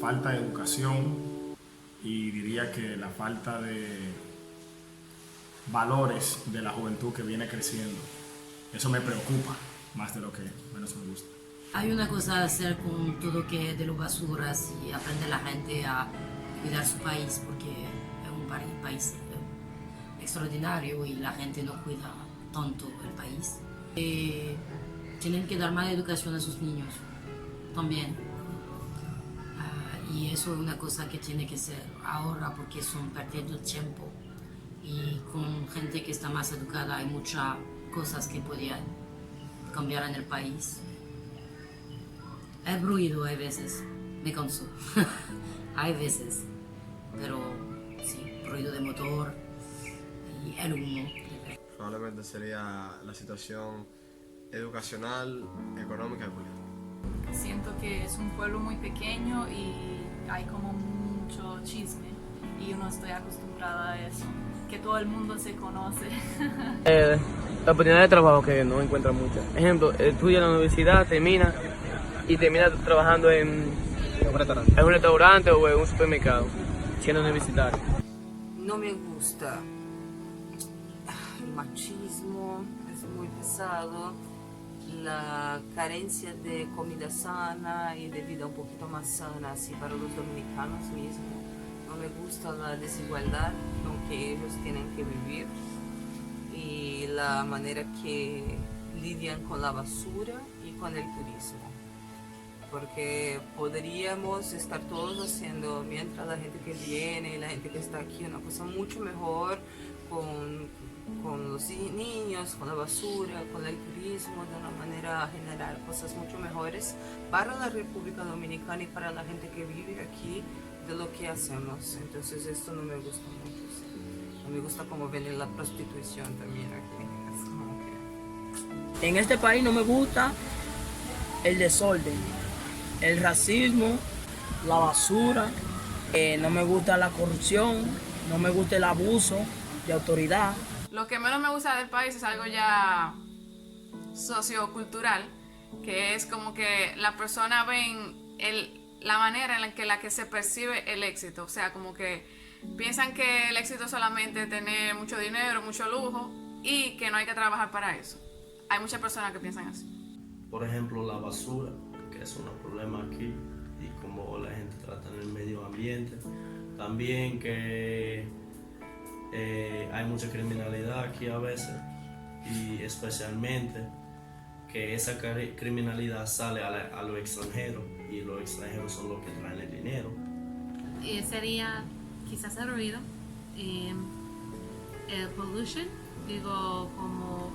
falta de educación y diría que la falta de valores de la juventud que viene creciendo. Eso me preocupa más de lo que menos me gusta. Hay una cosa a hacer con todo que es de las basuras y aprender a la gente a cuidar su país porque es un país extraordinario y la gente no cuida tanto el país. Tienen que dar más educación a sus niños también. Y eso es una cosa que tiene que ser ahora porque son perdiendo tiempo y con gente que está más educada hay muchas cosas que podían cambiar en el país. Es ruido a veces, me canso. Hay veces, pero sí, ruido de motor y el humo. Probablemente sería la situación educacional, económica y política. Siento que es un pueblo muy pequeño y hay como mucho chisme y yo no estoy acostumbrada a eso, que todo el mundo se conoce. La oportunidad de trabajo que no encuentra muchas. Ejemplo, estudia en la universidad, termina trabajando en un restaurante o en un supermercado, siendo universitario. No me gusta el machismo, es muy pesado, la carencia de comida sana y de vida un poquito más sana, así para los dominicanos mismos. No me gusta la desigualdad con que ellos tienen que vivir y la manera que lidian con la basura y con el turismo. Porque podríamos estar todos haciendo, mientras la gente que viene, la gente que está aquí, una cosa mucho mejor con los niños, con la basura, con el turismo, de una manera a generar cosas mucho mejores para la República Dominicana y para la gente que vive aquí de lo que hacemos. Entonces esto no me gusta mucho. Sí. No me gusta cómo viene la prostitución también aquí. Es como que... En este país no me gusta el desorden, el racismo, la basura, no me gusta la corrupción, no me gusta el abuso de autoridad. Lo que menos me gusta del país es algo ya sociocultural, que es como que la persona ven la manera en la que se percibe el éxito, o sea, como que piensan que el éxito es solamente tener mucho dinero, mucho lujo y que no hay que trabajar para eso. Hay muchas personas que piensan así. Por ejemplo, la basura, que es un problema aquí, y cómo la gente trata en el medio ambiente. También que hay mucha criminalidad aquí a veces, y especialmente que esa criminalidad sale a los extranjeros, y los extranjeros son los que traen el dinero. Sería quizás el ruido, el pollution, digo, como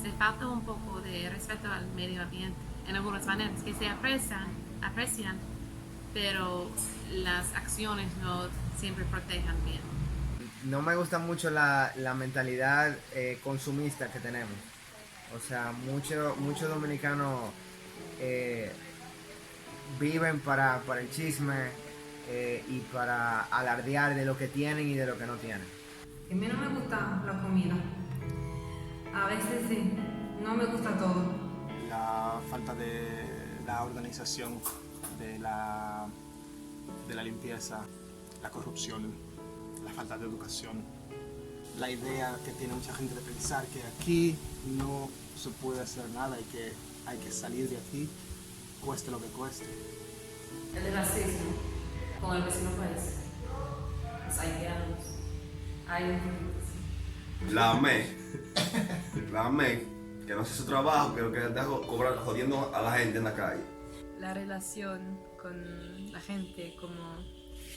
se falta un poco de respeto al medio ambiente en algunas maneras que se aprecian, pero las acciones no siempre protegen bien. No me gusta mucho la mentalidad consumista que tenemos. O sea, muchos dominicanos viven para el chisme y para alardear de lo que tienen y de lo que no tienen. A mí no me gusta la comida. A veces sí, no me gusta todo. La falta de la organización, de la limpieza, la corrupción, la falta de educación, la idea que tiene mucha gente de pensar que aquí no se puede hacer nada y que hay que salir de aquí, cueste lo que cueste. El racismo con el vecino país, los haitianos, hay un poquito. La AME, que no hace su trabajo, que lo que está jodiendo a la gente en la calle. La relación con la gente, como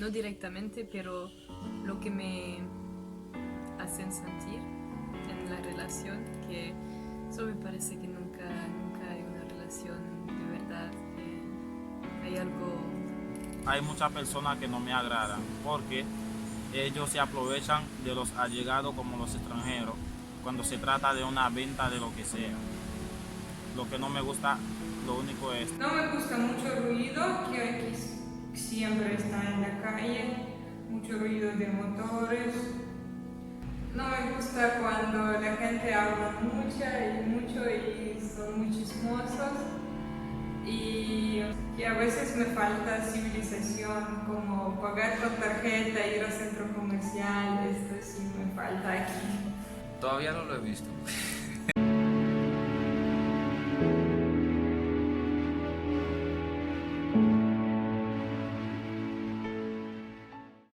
no directamente, pero lo que me hacen sentir en la relación, que eso me parece que nunca hay una relación de verdad, que hay algo. Hay muchas personas que no me agradan porque ellos se aprovechan de los allegados como los extranjeros cuando se trata de una venta de lo que sea. Lo que no me gusta, lo único es... No me gusta mucho ruido que aquí siempre está en la calle, mucho ruido de motores. No me gusta cuando la gente habla mucho y son muy chismosos y Y a veces me falta civilización, como pagar con tarjeta, ir al centro comercial, esto sí me falta aquí. Todavía no lo he visto.